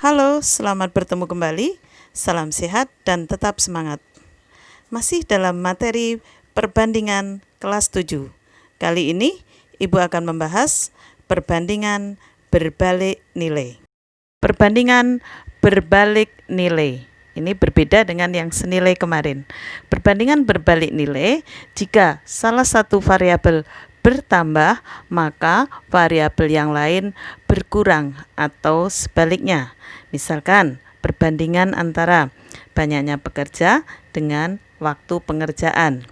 Halo, selamat bertemu kembali. Salam sehat dan tetap semangat. Masih dalam materi perbandingan kelas 7. Kali ini Ibu akan membahas perbandingan berbalik nilai. Perbandingan berbalik nilai. Ini berbeda dengan yang senilai kemarin. Perbandingan berbalik nilai, jika salah satu variabel bertambah, maka variabel yang lain berkurang atau sebaliknya. Misalkan perbandingan antara banyaknya pekerja dengan waktu pengerjaan.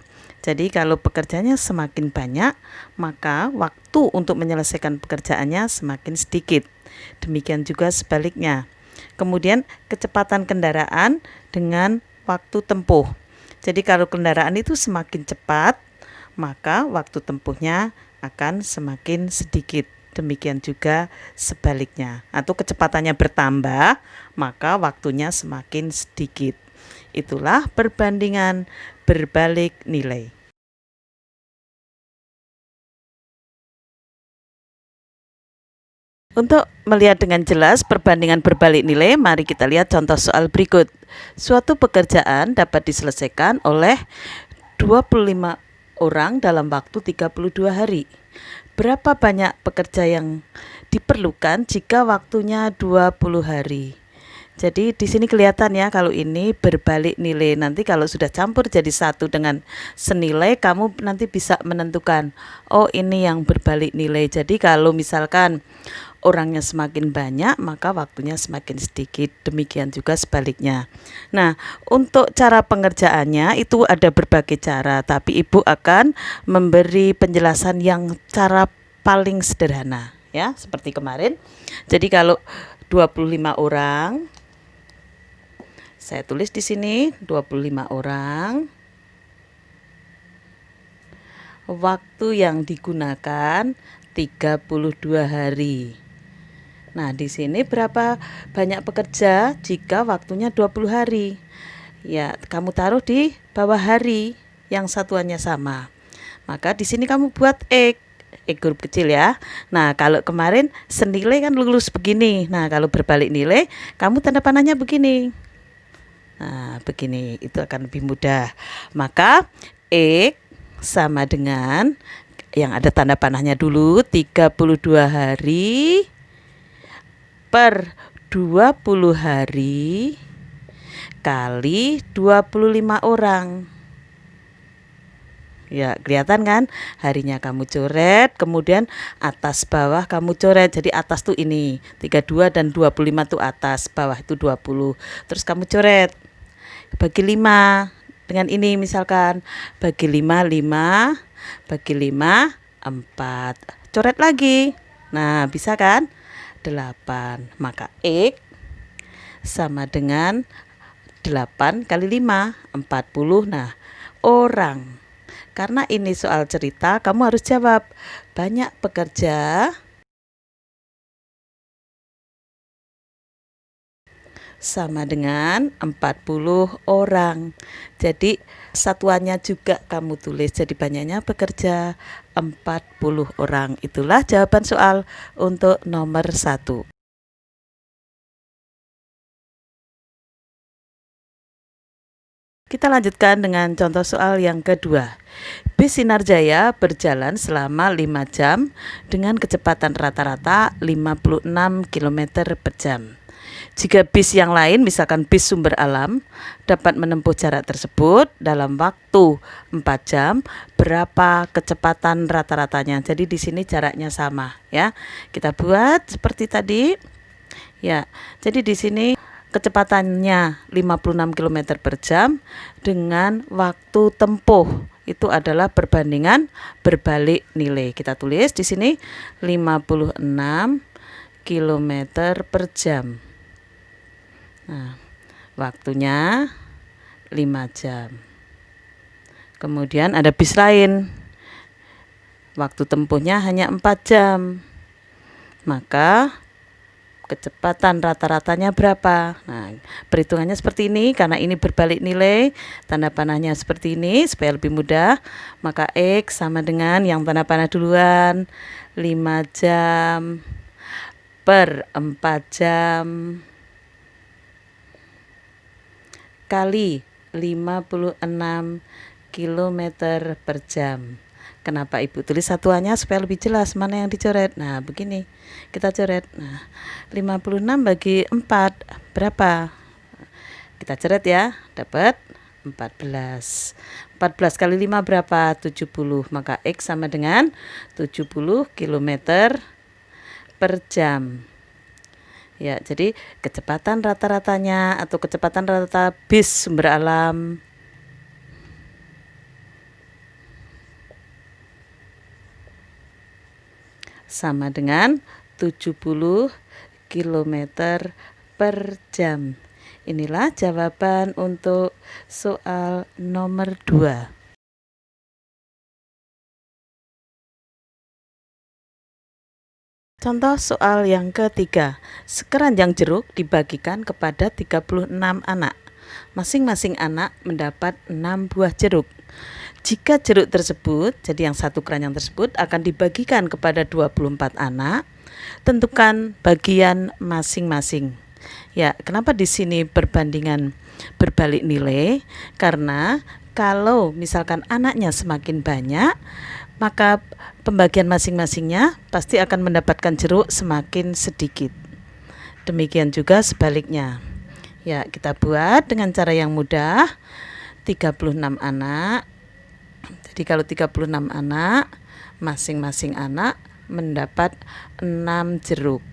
Jadi kalau pekerjaannya semakin banyak, maka waktu untuk menyelesaikan pekerjaannya semakin sedikit. Demikian juga sebaliknya. Kemudian kecepatan kendaraan dengan waktu tempuh. Jadi kalau kendaraan itu semakin cepat, maka waktu tempuhnya akan semakin sedikit. Demikian juga sebaliknya. Atau kecepatannya bertambah, maka waktunya semakin sedikit. Itulah perbandingan berbalik nilai. Untuk melihat dengan jelas perbandingan berbalik nilai, mari kita lihat contoh soal berikut. Suatu pekerjaan dapat diselesaikan oleh 25 orang dalam waktu 32 hari. Berapa banyak pekerja yang diperlukan jika waktunya 20 hari? Jadi di sini kelihatan ya, kalau ini berbalik nilai. Nanti kalau sudah campur jadi satu dengan senilai, kamu nanti bisa menentukan, oh ini yang berbalik nilai. Jadi kalau misalkan orangnya semakin banyak, maka waktunya semakin sedikit. Demikian juga sebaliknya. Nah, untuk cara pengerjaannya itu ada berbagai cara, tapi Ibu akan memberi penjelasan yang cara paling sederhana ya, seperti kemarin. Jadi kalau 25 orang, saya tulis di sini 25 orang. Waktu yang digunakan 32 hari. Nah, di sini berapa banyak pekerja jika waktunya 20 hari? Ya, kamu taruh di bawah hari yang satuannya sama. Maka di sini kamu buat X huruf kecil ya. Nah, kalau kemarin senilai kan lurus begini. Nah, kalau berbalik nilai, kamu tanda panahnya begini. Nah, begini, itu akan lebih mudah. Maka X sama dengan yang ada tanda panahnya dulu, 32 hari per 20 hari kali 25 orang. Ya, kelihatan kan? Harinya kamu coret, kemudian atas bawah kamu coret. Jadi atas tuh ini, 32 dan 25 tuh atas, bawah itu 20. Terus kamu coret. Bagi 5 dengan ini misalkan, bagi 5 5, bagi 5 4. Coret lagi. Nah, bisa kan? 8. Maka X sama dengan 8 kali 5, 40. Nah, orang. Karena ini soal cerita, kamu harus jawab banyak pekerja sama dengan 40 orang. Jadi satuannya juga kamu tulis. Jadi banyaknya pekerja 40 orang. Itulah jawaban soal untuk nomor 1. Kita lanjutkan dengan contoh soal yang kedua. Bis Sinarjaya berjalan selama 5 jam dengan kecepatan rata-rata 56 km per jam. Jika bis yang lain, misalkan bis sumber alam, dapat menempuh jarak tersebut dalam waktu 4 jam, berapa kecepatan rata-ratanya? Jadi di sini jaraknya sama ya. Kita buat seperti tadi. Ya. Jadi di sini kecepatannya 56 km per jam dengan waktu tempuh itu adalah perbandingan berbalik nilai. Kita tulis di sini 56 km per jam. Nah, waktunya 5 jam. Kemudian ada bis lain. Waktu tempuhnya hanya 4 jam. Maka kecepatan rata-ratanya berapa? Nah, perhitungannya seperti ini. Karena ini berbalik nilai, tanda panahnya seperti ini supaya lebih mudah. Maka X sama dengan yang tanda panah duluan, 5 jam per 4 jam kali 56 kilometer per jam. Kenapa Ibu tulis satuannya supaya lebih jelas mana yang dicoret? Nah, begini. Kita coret. Nah, 56 bagi 4 berapa? Kita coret ya. Dapat 14. 14 kali 5 berapa? 70. Maka X sama dengan 70 kilometer per jam. Ya, jadi kecepatan rata-ratanya atau kecepatan rata-rata bis sumber alam sama dengan 70 kilometer per jam. Inilah jawaban untuk soal nomor 2. Contoh soal yang ketiga, sekeranjang jeruk dibagikan kepada 36 anak. Masing-masing anak mendapat 6 buah jeruk. Jika jeruk tersebut, jadi yang satu keranjang tersebut akan dibagikan kepada 24 anak, tentukan bagian masing-masing. Ya, kenapa di sini perbandingan berbalik nilai? Karena kalau misalkan anaknya semakin banyak, maka pembagian masing-masingnya pasti akan mendapatkan jeruk semakin sedikit. Demikian juga sebaliknya. Ya, kita buat dengan cara yang mudah. 36 anak. Jadi kalau 36 anak, masing-masing anak mendapat 6 jeruk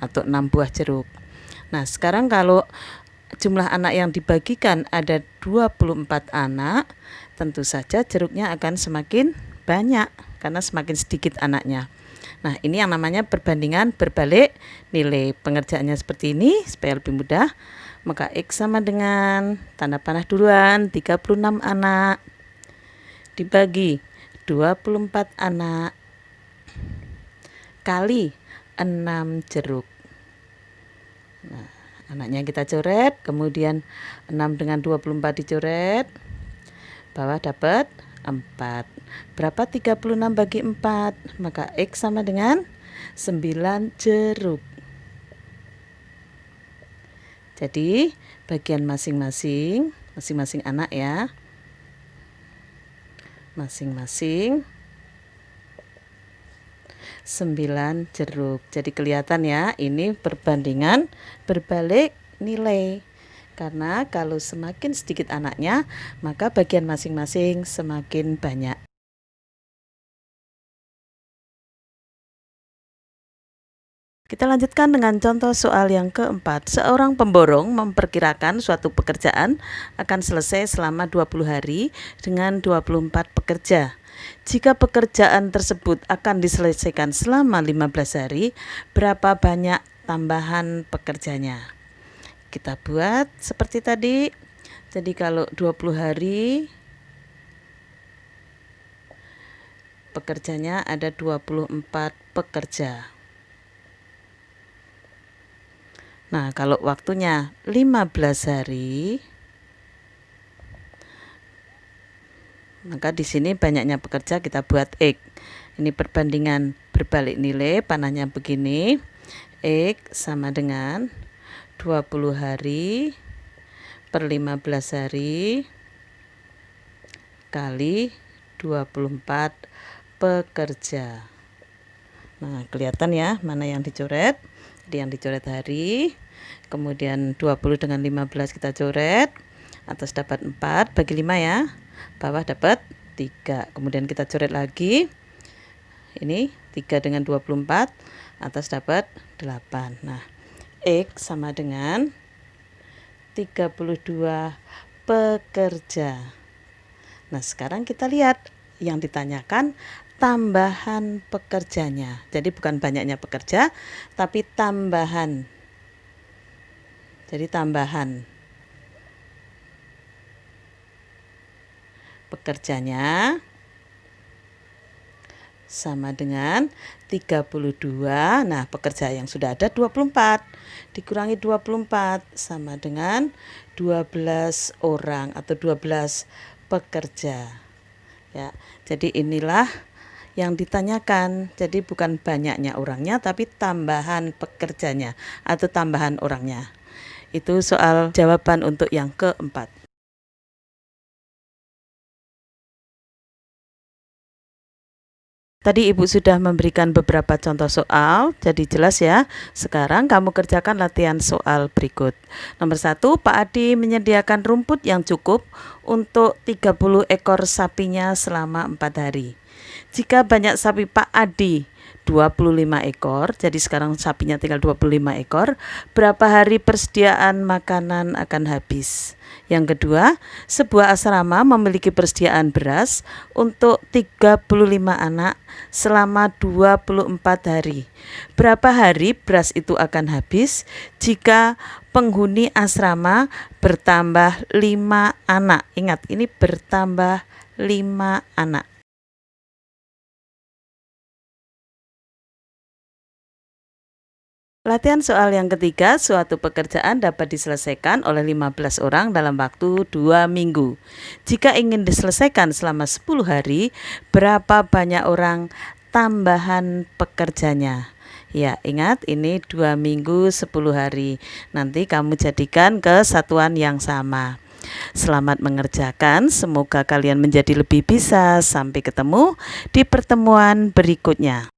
atau 6 buah jeruk. Nah, sekarang kalau jumlah anak yang dibagikan ada 24 anak, tentu saja jeruknya akan semakin banyak karena semakin sedikit anaknya. Nah, ini yang namanya perbandingan berbalik nilai. Pengerjaannya seperti ini supaya lebih mudah. Maka X sama dengan tanda panah duluan 36 anak dibagi 24 anak kali 6 jeruk. Nah, anaknya kita coret, kemudian 6 dengan 24 dicoret, bawah dapat 4. Berapa 36 bagi 4? Maka X sama dengan 9 jeruk. Jadi bagian masing-masing anak ya, masing-masing 9 jeruk. Jadi kelihatan ya, ini perbandingan berbalik nilai. Karena kalau semakin sedikit anaknya, maka bagian masing-masing semakin banyak. Kita lanjutkan dengan contoh soal yang keempat. Seorang pemborong memperkirakan suatu pekerjaan akan selesai selama 20 hari dengan 24 pekerja. Jika pekerjaan tersebut akan diselesaikan selama 15 hari, berapa banyak tambahan pekerjanya? Kita buat seperti tadi. Jadi kalau 20 hari, pekerjanya ada 24 pekerja. Nah, kalau waktunya 15 hari, maka di sini banyaknya pekerja kita buat X. Ini perbandingan berbalik nilai, panahnya begini. X sama dengan 20 hari per 15 hari kali 24 pekerja. Nah, kelihatan ya mana yang dicoret. Jadi yang dicoret hari, kemudian 20 dengan 15 kita coret, atas dapat 4 bagi 5 ya, bawah dapat 3. Kemudian kita coret lagi, ini 3 dengan 24, atas dapat 8. Nah, X sama dengan 32 pekerja. Nah, sekarang kita lihat yang ditanyakan tambahan pekerjanya. Jadi bukan banyaknya pekerja, tapi tambahan. Jadi tambahan pekerjanya sama dengan 32. Nah, pekerja yang sudah ada 24 dikurangi 24 sama dengan 12 orang atau 12 pekerja. Ya, jadi inilah yang ditanyakan. Jadi bukan banyaknya orangnya, tapi tambahan pekerjanya atau tambahan orangnya. Itu soal jawaban untuk yang keempat. Tadi Ibu sudah memberikan beberapa contoh soal, jadi jelas ya. Sekarang kamu kerjakan latihan soal berikut. Nomor 1, Pak Adi menyediakan rumput yang cukup untuk 30 ekor sapinya selama 4 hari. Jika banyak sapi Pak Adi 25 ekor, jadi sekarang sapinya tinggal 25 ekor, berapa hari persediaan makanan akan habis? Yang kedua, sebuah asrama memiliki persediaan beras untuk 35 anak selama 24 hari. Berapa hari beras itu akan habis jika penghuni asrama bertambah 5 anak? Ingat, ini bertambah 5 anak. Latihan soal yang ketiga, suatu pekerjaan dapat diselesaikan oleh 15 orang dalam waktu 2 minggu. Jika ingin diselesaikan selama 10 hari, berapa banyak orang tambahan pekerjanya? Ya, ingat ini 2 minggu 10 hari. Nanti kamu jadikan kesatuan yang sama. Selamat mengerjakan, semoga kalian menjadi lebih bisa. Sampai ketemu di pertemuan berikutnya.